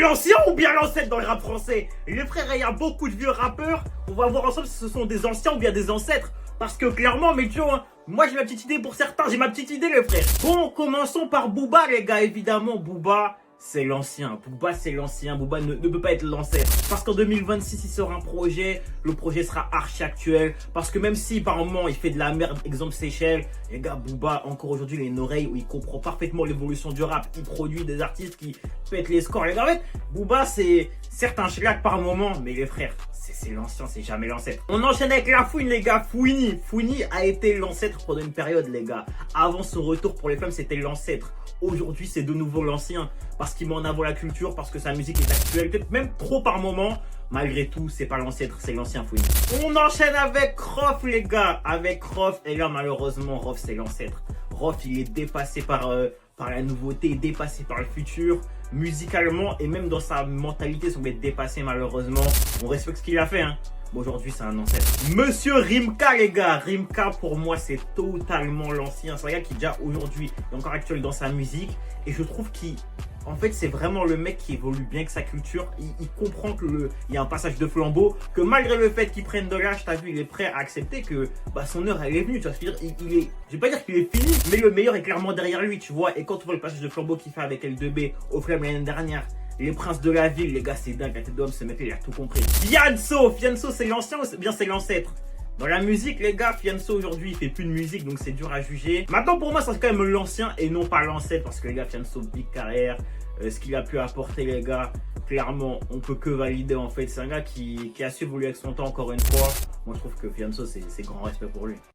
l'ancien ou bien l'ancêtre dans le rap français? Les frères, il y a beaucoup de vieux rappeurs. On va voir ensemble si ce sont des anciens ou bien des ancêtres. Parce que clairement, mais tu vois, moi j'ai ma petite idée pour certains. J'ai ma petite idée, les frères. Bon, commençons par Booba, les gars. Évidemment, Booba, c'est l'ancien. Booba, c'est l'ancien. Booba ne peut pas être l'ancêtre. Parce qu'en 2026, il sort un projet. Le projet sera archi actuel. Parce que même si par moment il fait de la merde, exemple Seychelles, les gars, Booba, encore aujourd'hui, il a une oreille où il comprend parfaitement l'évolution du rap. Il produit des artistes qui pètent les scores. Les gars, en fait, Booba, c'est certes un schlag par moment, mais les frères, c'est l'ancien, c'est jamais l'ancêtre. On enchaîne avec la fouine, les gars. Fouini. Fouini a été l'ancêtre pendant une période, les gars. Avant son retour pour les femmes, c'était l'ancêtre. Aujourd'hui, c'est de nouveau l'ancien. Parce qu'il met en avant la culture, parce que sa musique est actuelle, peut-être même trop par moment. Malgré tout, c'est pas l'ancêtre, c'est l'ancien Fouini. On enchaîne avec Rof, les gars. Avec Rof, et là, malheureusement, Rof, c'est l'ancêtre. Rof, il est dépassé par la nouveauté, dépassé par le futur, musicalement et même dans sa mentalité, son être dépassé malheureusement. On respecte ce qu'il a fait, hein. Bon, aujourd'hui, c'est un ancêtre. Monsieur Rimka, les gars. Rimka, pour moi, c'est totalement l'ancien. C'est un gars qui, déjà, aujourd'hui, est encore actuel dans sa musique. Et je trouve en fait, c'est vraiment le mec qui évolue bien avec sa culture. Il comprend qu'il y a un passage de flambeau. Que malgré le fait qu'il prenne de l'âge, t'as vu, il est prêt à accepter que son heure, elle est venue. Tu vois ce que je veux dire, je vais pas dire qu'il est fini, mais le meilleur est clairement derrière lui, tu vois. Et quand tu vois le passage de flambeau qu'il fait avec L2B au Flemme l'année dernière, les princes de la ville, les gars, c'est dingue. La tête d'homme, ce mec-là, il a tout compris. Fianso, c'est l'ancien ou bien c'est l'ancêtre? Dans la musique, les gars, Fianso aujourd'hui, il fait plus de musique, donc c'est dur à juger. Maintenant, pour moi, c'est quand même l'ancien et non pas l'ancêtre, parce que les gars, Fianso, big carrière, ce qu'il a pu apporter, les gars, clairement, on peut que valider, en fait. C'est un gars qui a su évoluer avec son temps, encore une fois. Moi, je trouve que Fianso, c'est grand respect pour lui.